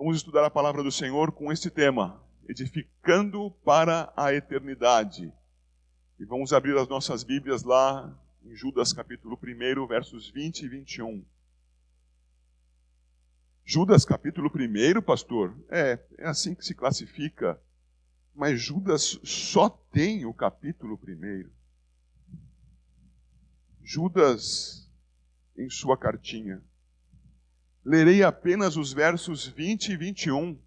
Vamos estudar a palavra do Senhor com este tema, edificando para a eternidade. E vamos abrir as nossas Bíblias lá em Judas capítulo 1, versos 20 e 21. Judas capítulo 1, pastor? É assim que se classifica. Mas Judas só tem o capítulo 1. Judas, em sua cartinha. Lerei apenas os versos 20 e 21.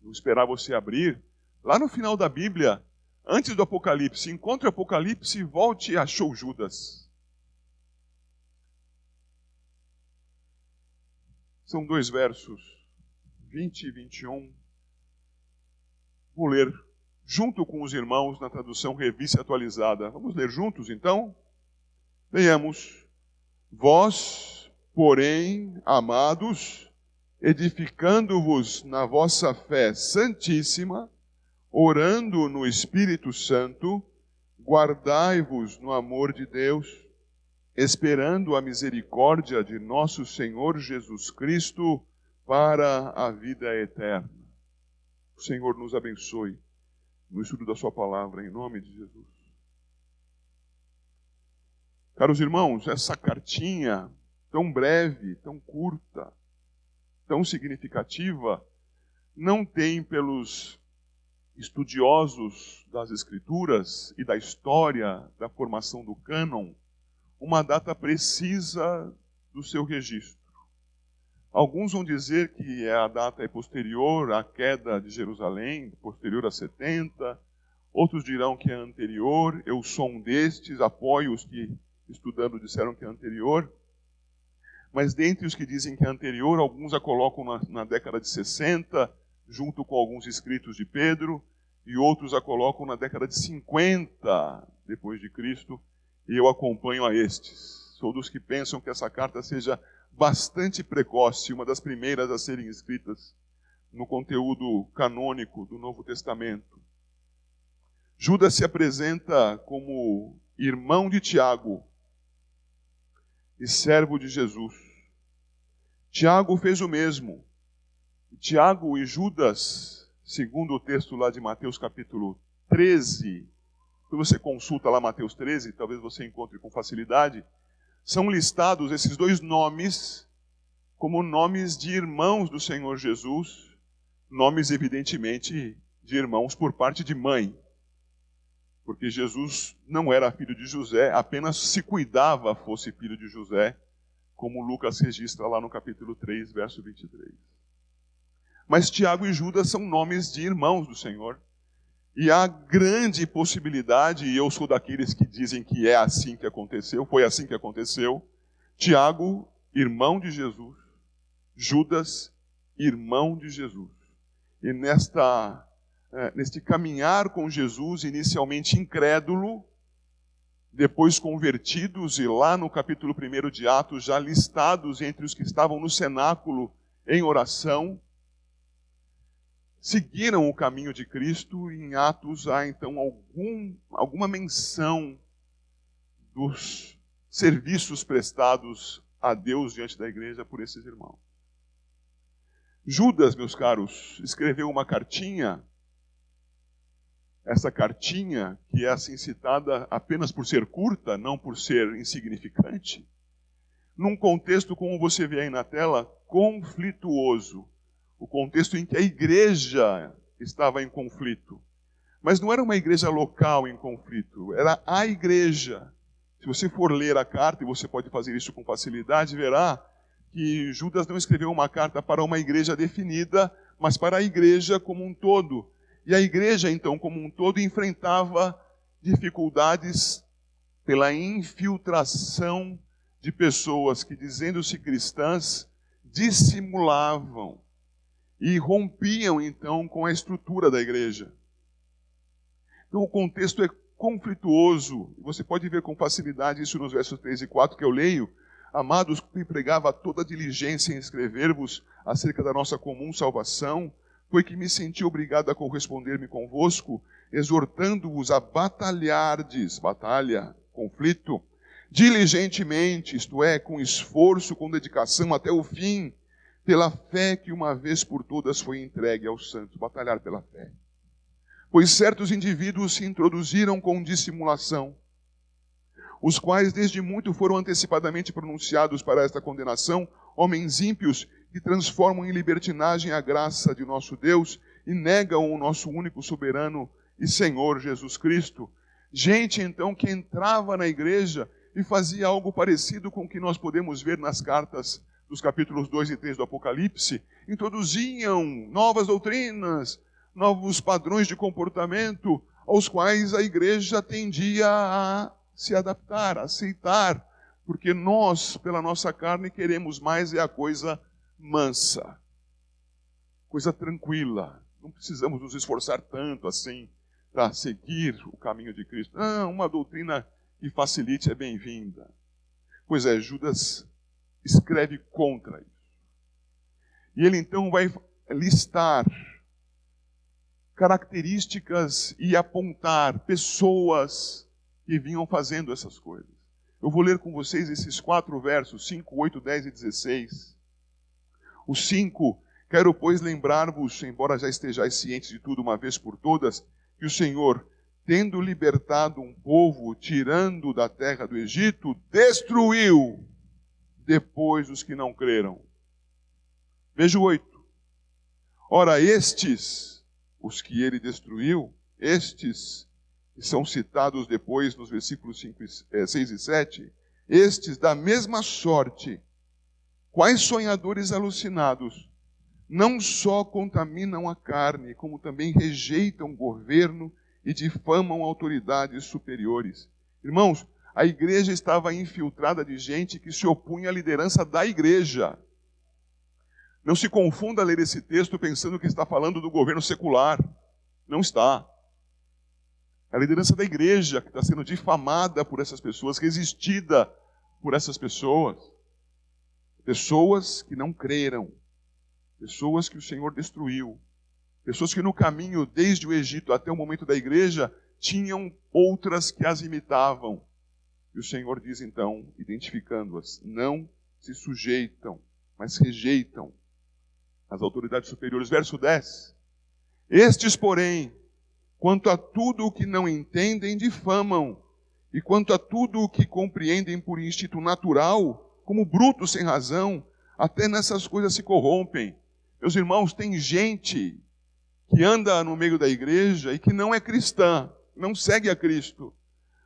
Vou esperar você abrir. Lá no final da Bíblia, antes do Apocalipse, encontre o Apocalipse e volte e achou Judas. São 2 versos, 20 e 21. Vou ler junto com os irmãos na tradução Revista Atualizada. Vamos ler juntos, então? Leiamos. Vós, porém, amados, edificando-vos na vossa fé santíssima, orando no Espírito Santo, guardai-vos no amor de Deus, esperando a misericórdia de nosso Senhor Jesus Cristo para a vida eterna. O Senhor nos abençoe no estudo da sua palavra, em nome de Jesus. Caros irmãos, essa cartinha tão breve, tão curta, tão significativa, não tem pelos estudiosos das Escrituras e da história da formação do cânon uma data precisa do seu registro. Alguns vão dizer que a data é posterior à queda de Jerusalém, posterior a 70. Outros dirão que é anterior. Eu sou um destes, apoio os que, estudando, disseram que é anterior. Mas dentre os que dizem que é anterior, alguns a colocam na década de 60, junto com alguns escritos de Pedro, e outros a colocam na década de 50 depois de Cristo, e eu acompanho a estes. Sou dos que pensam que essa carta seja bastante precoce, uma das primeiras a serem escritas no conteúdo canônico do Novo Testamento. Judas se apresenta como irmão de Tiago e servo de Jesus. Tiago fez o mesmo. Tiago e Judas, segundo o texto lá de Mateus capítulo 13, se você consulta lá Mateus 13, talvez você encontre com facilidade, são listados esses 2 nomes como nomes de irmãos do Senhor Jesus, nomes evidentemente de irmãos por parte de mãe, porque Jesus não era filho de José, apenas se cuidava fosse filho de José, como Lucas registra lá no capítulo 3, verso 23. Mas Tiago e Judas são nomes de irmãos do Senhor. E há grande possibilidade, e eu sou daqueles que dizem que é assim que aconteceu, foi assim que aconteceu. Tiago, irmão de Jesus. Judas, irmão de Jesus. E neste caminhar com Jesus, inicialmente incrédulo, depois convertidos, e lá no capítulo 1 de Atos, já listados entre os que estavam no cenáculo em oração, seguiram o caminho de Cristo. E em Atos há então alguma menção dos serviços prestados a Deus diante da igreja por esses irmãos. Judas, meus caros, escreveu uma cartinha. Essa cartinha, que é assim citada apenas por ser curta, não por ser insignificante, num contexto, como você vê aí na tela, conflituoso. O contexto em que a igreja estava em conflito. Mas não era uma igreja local em conflito, era a igreja. Se você for ler a carta, e você pode fazer isso com facilidade, verá que Judas não escreveu uma carta para uma igreja definida, mas para a igreja como um todo. E a igreja, então, como um todo, enfrentava dificuldades pela infiltração de pessoas que, dizendo-se cristãs, dissimulavam e rompiam, então, com a estrutura da igreja. Então, o contexto é conflituoso. Você pode ver com facilidade isso nos versos 3 e 4 que eu leio. Amados, empregava toda diligência em escrever-vos acerca da nossa comum salvação, foi que me senti obrigado a corresponder-me convosco, exortando-vos a batalhardes, batalha, conflito, diligentemente, isto é, com esforço, com dedicação até o fim, pela fé que uma vez por todas foi entregue aos santos. Batalhar pela fé. Pois certos indivíduos se introduziram com dissimulação, os quais desde muito foram antecipadamente pronunciados para esta condenação, homens ímpios que transformam em libertinagem a graça de nosso Deus e negam o nosso único soberano e Senhor Jesus Cristo. Gente, então, que entrava na igreja e fazia algo parecido com o que nós podemos ver nas cartas dos capítulos 2 e 3 do Apocalipse, introduziam novas doutrinas, novos padrões de comportamento, aos quais a igreja tendia a se adaptar, a aceitar, porque nós, pela nossa carne, queremos mais a coisa mansa, coisa tranquila. Não precisamos nos esforçar tanto assim para seguir o caminho de Cristo. Uma doutrina que facilite é bem-vinda. Pois é, Judas escreve contra isso. E ele então vai listar características e apontar pessoas que vinham fazendo essas coisas. Eu vou ler com vocês esses 4 versos, 5, 8, 10 e 16. O 5, quero, pois, lembrar-vos, embora já estejais cientes de tudo uma vez por todas, que o Senhor, tendo libertado um povo, tirando da terra do Egito, destruiu depois os que não creram. Veja o 8. Ora, estes, os que ele destruiu, estes que são citados depois nos versículos 6 e 7, estes da mesma sorte, quais sonhadores alucinados, não só contaminam a carne, como também rejeitam o governo e difamam autoridades superiores. Irmãos, a igreja estava infiltrada de gente que se opunha à liderança da igreja. Não se confunda ler esse texto pensando que está falando do governo secular. Não está. É a liderança da igreja que está sendo difamada por essas pessoas, resistida por essas pessoas. Pessoas que não creram. Pessoas que o Senhor destruiu. Pessoas que no caminho, desde o Egito até o momento da igreja, tinham outras que as imitavam. E o Senhor diz então, identificando-as, não se sujeitam, mas rejeitam as autoridades superiores. Verso 10. Estes, porém, quanto a tudo o que não entendem, difamam, e quanto a tudo o que compreendem por instinto natural, como brutos sem razão, até nessas coisas se corrompem. Meus irmãos, tem gente que anda no meio da igreja e que não é cristã, não segue a Cristo,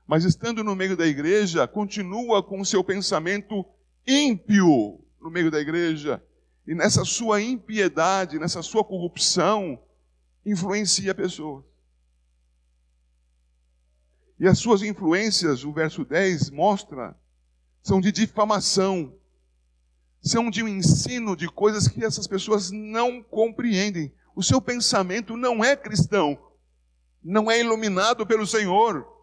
mas estando no meio da igreja, continua com o seu pensamento ímpio no meio da igreja, e nessa sua impiedade, nessa sua corrupção, influencia pessoas. E as suas influências, o verso 10 mostra, são de difamação, são de um ensino de coisas que essas pessoas não compreendem. O seu pensamento não é cristão, não é iluminado pelo Senhor.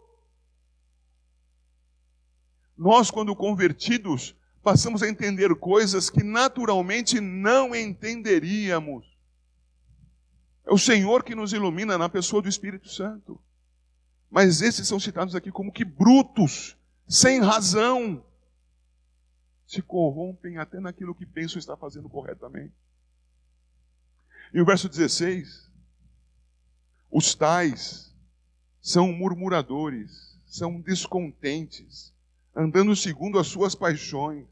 Nós, quando convertidos, passamos a entender coisas que naturalmente não entenderíamos. É o Senhor que nos ilumina na pessoa do Espírito Santo. Mas esses são citados aqui como que brutos, sem razão, se corrompem até naquilo que pensam estar fazendo corretamente. E o verso 16, os tais são murmuradores, são descontentes, andando segundo as suas paixões.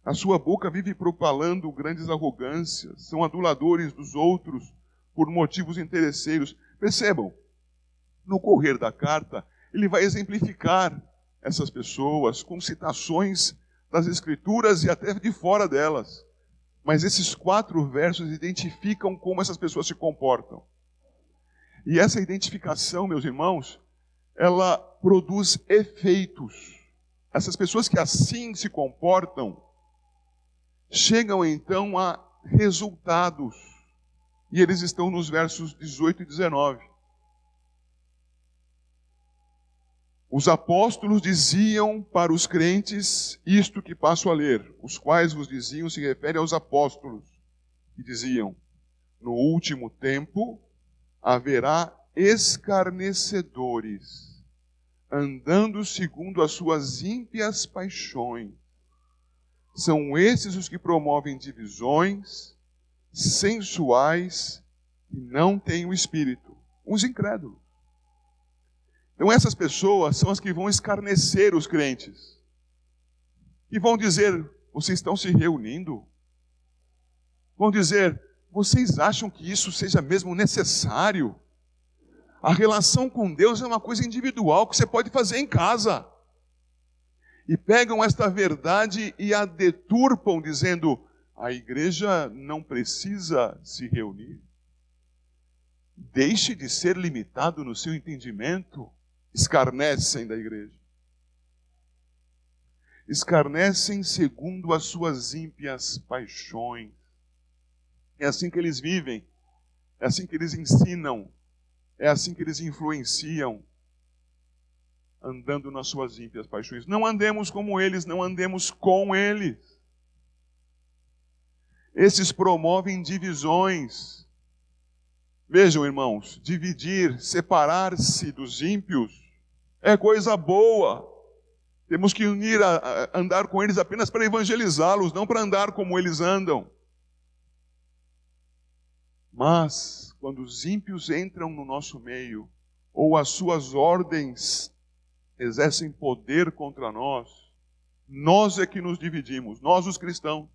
A sua boca vive propalando grandes arrogâncias, são aduladores dos outros por motivos interesseiros. Percebam, no correr da carta, ele vai exemplificar essas pessoas com citações das Escrituras e até de fora delas. Mas esses 4 versos identificam como essas pessoas se comportam. E essa identificação, meus irmãos, ela produz efeitos. Essas pessoas que assim se comportam, chegam então a resultados. E eles estão nos versos 18 e 19. Os apóstolos diziam para os crentes isto que passo a ler. Os quais vos diziam se refere aos apóstolos, que diziam: no último tempo haverá escarnecedores, andando segundo as suas ímpias paixões, São esses os que promovem divisões, sensuais, e não têm o Espírito. Os incrédulos. Então essas pessoas são as que vão escarnecer os crentes. E vão dizer, vocês estão se reunindo? Vão dizer, vocês acham que isso seja mesmo necessário? A relação com Deus é uma coisa individual que você pode fazer em casa. E pegam esta verdade e a deturpam, dizendo, a igreja não precisa se reunir. Deixe de ser limitado no seu entendimento. Escarnecem da igreja. Escarnecem segundo as suas ímpias paixões. É assim que eles vivem. É assim que eles ensinam. É assim que eles influenciam. Andando nas suas ímpias paixões. Não andemos como eles, não andemos com eles. Esses promovem divisões. Vejam, irmãos, dividir, separar-se dos ímpios é coisa boa. Temos que andar com eles apenas para evangelizá-los, não para andar como eles andam. Mas, quando os ímpios entram no nosso meio, ou as suas ordens exercem poder contra nós é que nos dividimos, nós os cristãos.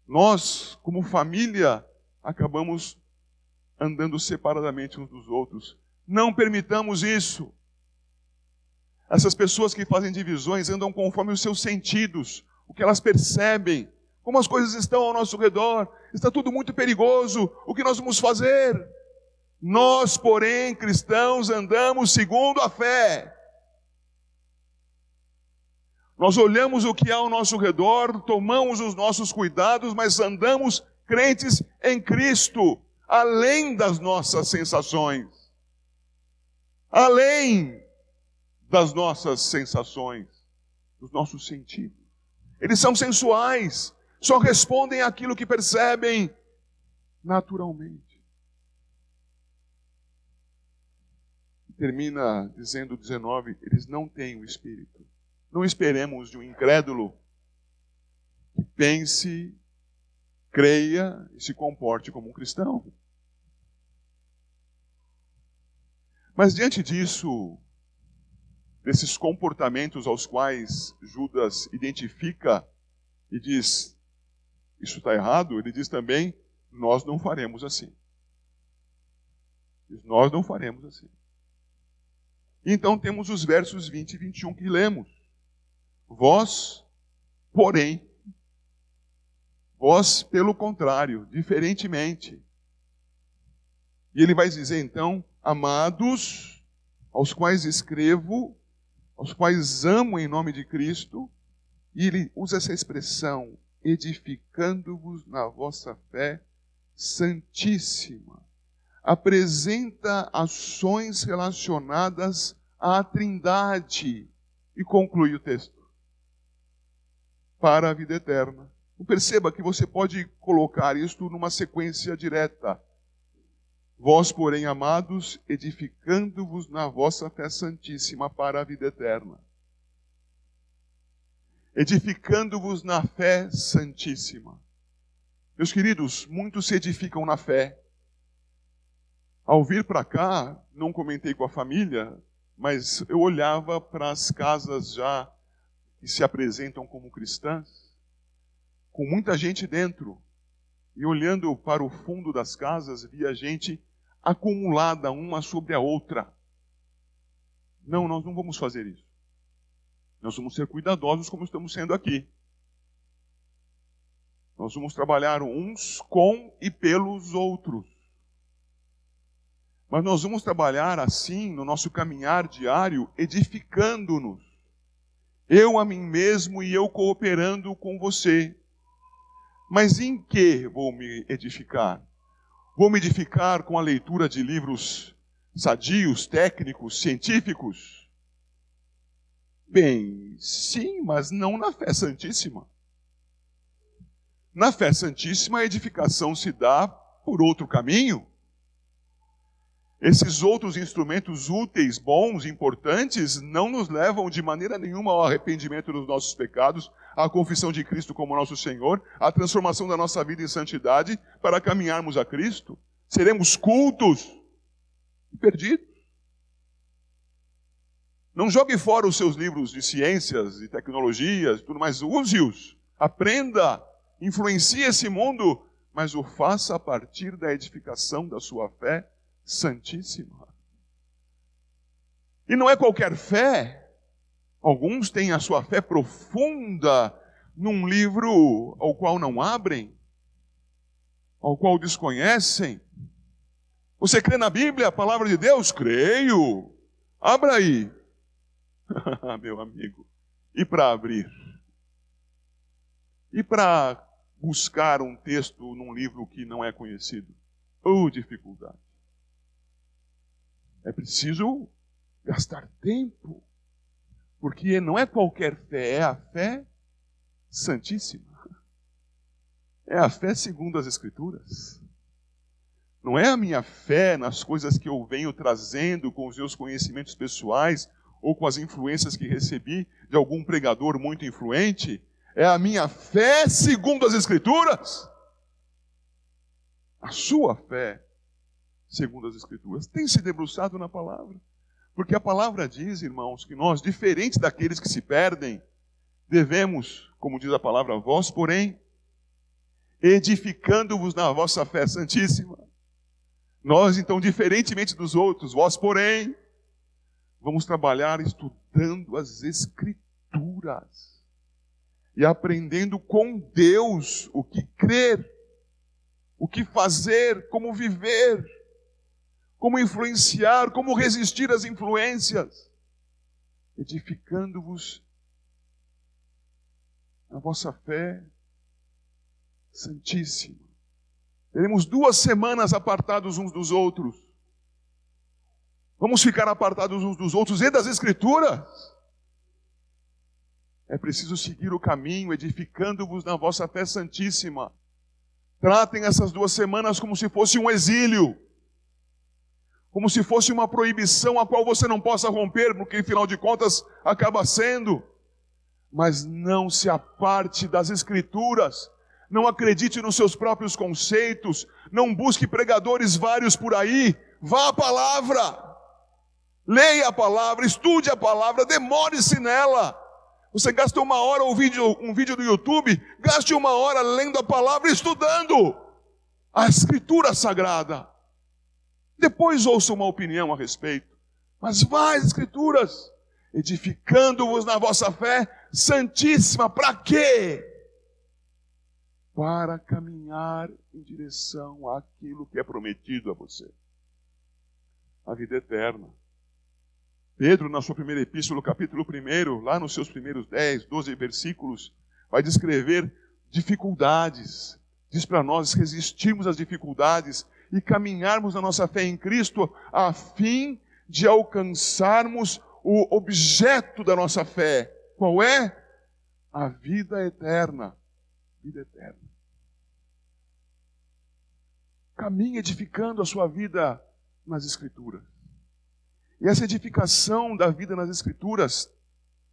Nós, como família, acabamos andando separadamente uns dos outros. Não permitamos isso. Essas pessoas que fazem divisões andam conforme os seus sentidos, o que elas percebem, como as coisas estão ao nosso redor. Está tudo muito perigoso, o que nós vamos fazer? Nós, porém, cristãos, andamos segundo a fé. Nós olhamos o que há ao nosso redor, tomamos os nossos cuidados, mas andamos crentes em Cristo, além das nossas sensações. Além das nossas sensações, dos nossos sentidos. Eles são sensuais, só respondem àquilo que percebem naturalmente. Termina dizendo 19, eles não têm o Espírito. Não esperemos de um incrédulo que pense, creia e se comporte como um cristão. Mas diante disso, desses comportamentos aos quais Judas identifica e diz, isso está errado, ele diz também, nós não faremos assim. Diz, nós não faremos assim. Então temos os versos 20 e 21 que lemos. Vós, porém, vós, pelo contrário, diferentemente. E ele vai dizer então, amados, aos quais escrevo, aos quais amo em nome de Cristo, e ele usa essa expressão, edificando-vos na vossa fé santíssima. Apresenta ações relacionadas à Trindade, e conclui o texto. Para a vida eterna. Perceba que você pode colocar isto numa sequência direta. Vós, porém, amados, edificando-vos na vossa fé santíssima para a vida eterna. Edificando-vos na fé santíssima. Meus queridos, muitos se edificam na fé. Ao vir para cá, não comentei com a família, mas eu olhava para as casas já que se apresentam como cristãs, com muita gente dentro. E olhando para o fundo das casas, via gente acumulada uma sobre a outra. Não, nós não vamos fazer isso. Nós vamos ser cuidadosos como estamos sendo aqui. Nós vamos trabalhar uns com e pelos outros. Mas nós vamos trabalhar assim, no nosso caminhar diário, edificando-nos. Eu a mim mesmo e eu cooperando com você. Mas em que vou me edificar? Vou me edificar com a leitura de livros sadios, técnicos, científicos? Bem, sim, mas não na fé santíssima. Na fé santíssima, a edificação se dá por outro caminho. Esses outros instrumentos úteis, bons, importantes, não nos levam de maneira nenhuma ao arrependimento dos nossos pecados, a confissão de Cristo como nosso Senhor, a transformação da nossa vida em santidade para caminharmos a Cristo? Seremos cultos e perdidos? Não jogue fora os seus livros de ciências e tecnologias, tudo mais, use-os, aprenda, influencie esse mundo, mas o faça a partir da edificação da sua fé santíssima. E não é qualquer fé. Alguns têm a sua fé profunda num livro ao qual não abrem, ao qual desconhecem. Você crê na Bíblia, a palavra de Deus? Creio. Abra aí. Meu amigo. E para abrir? E para buscar um texto num livro que não é conhecido? Dificuldade. É preciso gastar tempo. Porque não é qualquer fé, é a fé santíssima. É a fé segundo as Escrituras. Não é a minha fé nas coisas que eu venho trazendo com os meus conhecimentos pessoais ou com as influências que recebi de algum pregador muito influente. É a minha fé segundo as Escrituras. A sua fé segundo as Escrituras tem se debruçado na palavra. Porque a palavra diz, irmãos, que nós, diferentes daqueles que se perdem, devemos, como diz a palavra, vós, porém, edificando-vos na vossa fé santíssima. Nós, então, diferentemente dos outros, vós, porém, vamos trabalhar estudando as Escrituras e aprendendo com Deus o que crer, o que fazer, como viver, como influenciar, como resistir às influências, edificando-vos na vossa fé santíssima. Teremos 2 semanas apartados uns dos outros. Vamos ficar apartados uns dos outros e das Escrituras. É preciso seguir o caminho, edificando-vos na vossa fé santíssima. Tratem essas 2 semanas como se fosse um exílio. Como se fosse uma proibição a qual você não possa romper, porque afinal de contas acaba sendo. Mas não se aparte das Escrituras, não acredite nos seus próprios conceitos, não busque pregadores vários por aí, vá à palavra, leia a palavra, estude a palavra, demore-se nela. Você gasta 1 hora ouvindo um vídeo do YouTube, gaste 1 hora lendo a palavra e estudando a Escritura Sagrada. Depois ouça uma opinião a respeito. Mas vá às Escrituras, edificando-vos na vossa fé santíssima. Para quê? Para caminhar em direção àquilo que é prometido a você. A vida eterna. Pedro, na sua primeira epístola, capítulo 1, lá nos seus primeiros 10, 12 versículos, vai descrever dificuldades. Diz para nós resistirmos às dificuldades e caminharmos na nossa fé em Cristo, a fim de alcançarmos o objeto da nossa fé. Qual é? A vida eterna. Vida eterna. Caminhe edificando a sua vida nas Escrituras. E essa edificação da vida nas Escrituras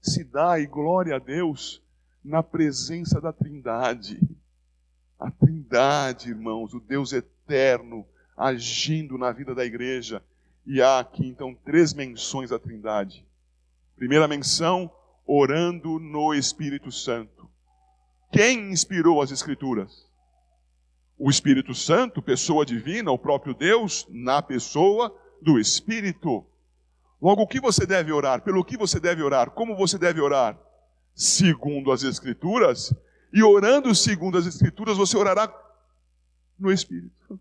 se dá, e glória a Deus, na presença da Trindade. A Trindade, irmãos, o Deus eterno, agindo na vida da igreja. E há aqui, então, 3 menções à Trindade. Primeira menção, orando no Espírito Santo. Quem inspirou as Escrituras? O Espírito Santo, pessoa divina, o próprio Deus, na pessoa do Espírito. Logo, o que você deve orar? Pelo que você deve orar? Como você deve orar? Segundo as Escrituras. E orando segundo as Escrituras, você orará no Espírito.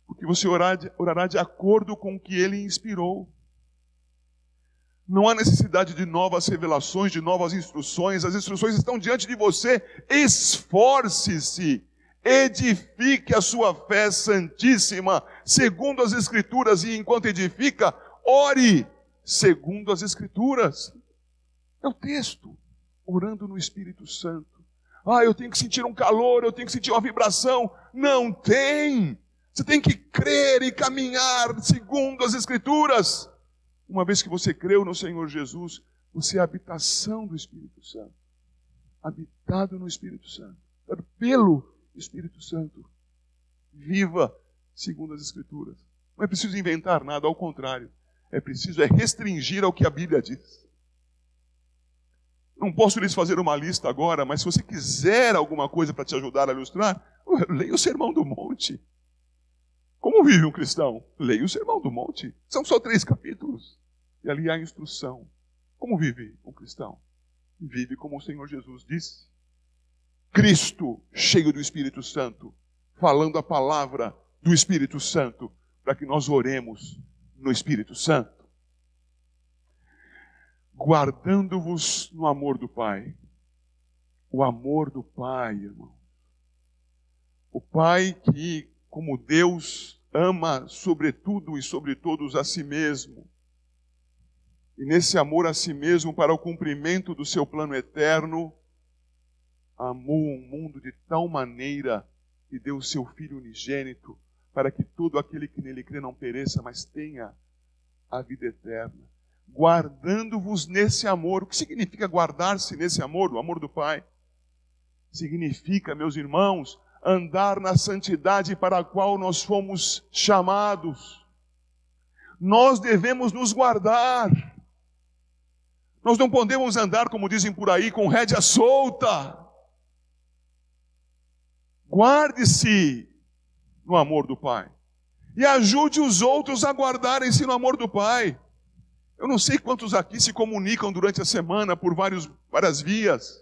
Porque você orará de acordo com o que Ele inspirou. Não há necessidade de novas revelações, de novas instruções. As instruções estão diante de você. Esforce-se. Edifique a sua fé santíssima, segundo as Escrituras. E enquanto edifica, ore segundo as Escrituras. É o texto. Orando no Espírito Santo. Eu tenho que sentir um calor, eu tenho que sentir uma vibração. Não tem. Você tem que crer e caminhar segundo as Escrituras. Uma vez que você creu no Senhor Jesus, você é a habitação do Espírito Santo. habitado no Espírito Santo, pelo Espírito Santo. Viva segundo as Escrituras. Não é preciso inventar nada, ao contrário. É preciso restringir ao que a Bíblia diz. Não posso lhes fazer uma lista agora, mas se você quiser alguma coisa para te ajudar a ilustrar, leia o Sermão do Monte. Como vive um cristão? Leia o Sermão do Monte. São só 3 capítulos. E ali há a instrução. Como vive um cristão? Vive como o Senhor Jesus disse. Cristo, cheio do Espírito Santo, falando a palavra do Espírito Santo, para que nós oremos no Espírito Santo. Guardando-vos no amor do Pai. O amor do Pai, irmão. O Pai que, como Deus, ama sobretudo e sobre todos a si mesmo. E nesse amor a si mesmo, para o cumprimento do seu plano eterno, amou o mundo de tal maneira que deu o seu Filho unigênito, para que todo aquele que nele crê não pereça, mas tenha a vida eterna. Guardando-vos nesse amor. O que significa guardar-se nesse amor? O amor do Pai. Significa, meus irmãos, andar na santidade para a qual nós fomos chamados. Nós devemos nos guardar. Nós não podemos andar, como dizem por aí, com rédea solta. Guarde-se no amor do Pai. E ajude os outros a guardarem-se no amor do Pai. Eu não sei quantos aqui se comunicam durante a semana por várias vias.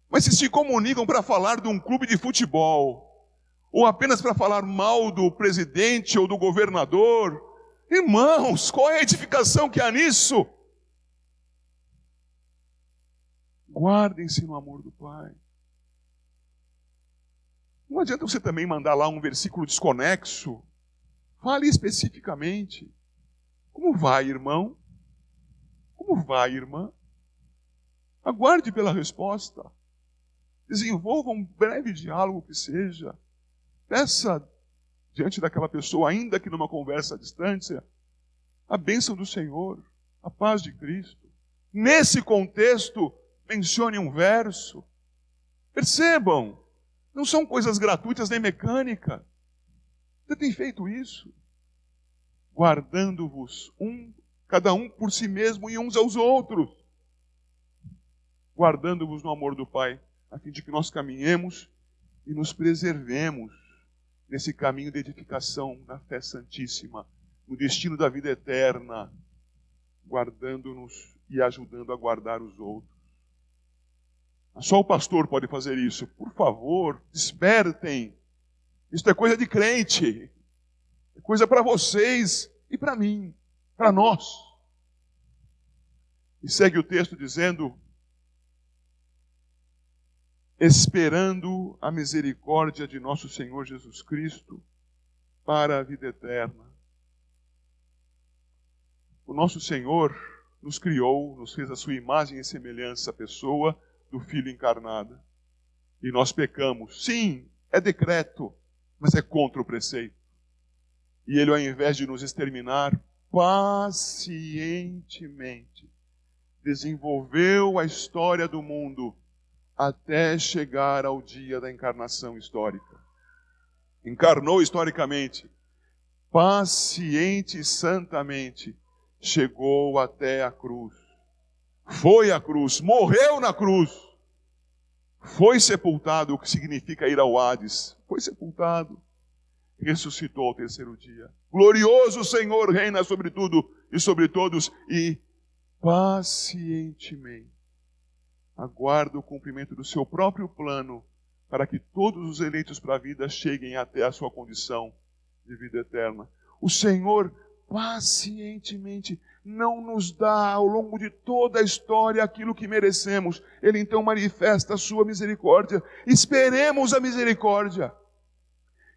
Mas se comunicam para falar de um clube de futebol, ou apenas para falar mal do presidente ou do governador, irmãos, qual é a edificação que há nisso? Guardem-se no amor do Pai. Não adianta você também mandar lá um versículo desconexo. Fale especificamente. Como vai, irmão? Como vai, irmã? Aguarde pela resposta. Desenvolva um breve diálogo que seja. Peça diante daquela pessoa, ainda que numa conversa à distância, a bênção do Senhor, a paz de Cristo. Nesse contexto, mencione um verso. Percebam, não são coisas gratuitas nem mecânicas. Você tem feito isso? Guardando-vos cada um por si mesmo e uns aos outros. Guardando-vos no amor do Pai, a fim de que nós caminhemos e nos preservemos nesse caminho de edificação na fé santíssima, no destino da vida eterna, guardando-nos e ajudando a guardar os outros. Só o pastor pode fazer isso. Por favor, despertem. Isso é coisa de crente. É coisa para vocês e para mim, para nós. E segue o texto dizendo: esperando a misericórdia de nosso Senhor Jesus Cristo para a vida eterna. O nosso Senhor nos criou, nos fez a sua imagem e semelhança, a pessoa do Filho encarnado. E nós pecamos. Sim, é decreto, mas é contra o preceito. E Ele, ao invés de nos exterminar, pacientemente desenvolveu a história do mundo até chegar ao dia da encarnação histórica. Encarnou historicamente, paciente e santamente, chegou até a cruz. Foi à cruz, morreu na cruz. Foi sepultado, o que significa ir ao Hades. Foi sepultado. Ressuscitou ao 3º dia. Glorioso Senhor reina sobre tudo e sobre todos. E pacientemente aguarda o cumprimento do seu próprio plano para que todos os eleitos para a vida cheguem até a sua condição de vida eterna. O Senhor pacientemente não nos dá ao longo de toda a história aquilo que merecemos. Ele então manifesta a sua misericórdia. Esperemos a misericórdia.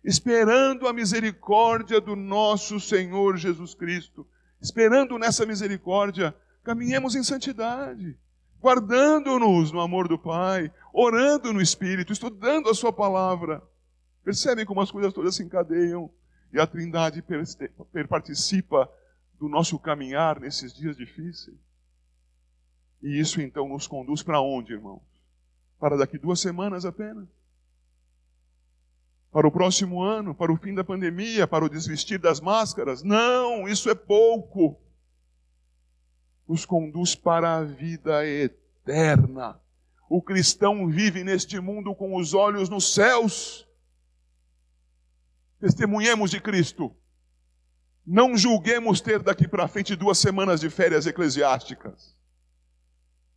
Esperando a misericórdia do nosso Senhor Jesus Cristo. Esperando nessa misericórdia, caminhemos em santidade. Guardando-nos no amor do Pai. Orando no Espírito, estudando a sua palavra. Percebem como as coisas todas se encadeiam. E a Trindade participa do nosso caminhar nesses dias difíceis. E isso então nos conduz para onde, irmãos? Para daqui 2 semanas apenas? Para o próximo ano? Para o fim da pandemia? Para o desvestir das máscaras? Não, isso é pouco. Nos conduz para a vida eterna. O cristão vive neste mundo com os olhos nos céus. Testemunhemos de Cristo. Não julguemos ter daqui para frente 2 semanas de férias eclesiásticas.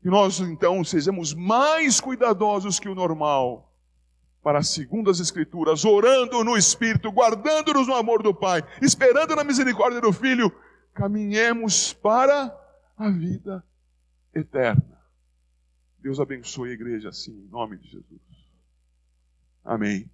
Que nós, então, sejamos mais cuidadosos que o normal, para segundo as Escrituras, orando no Espírito, guardando-nos no amor do Pai, esperando na misericórdia do Filho, caminhemos para a vida eterna. Deus abençoe a igreja assim, em nome de Jesus. Amém.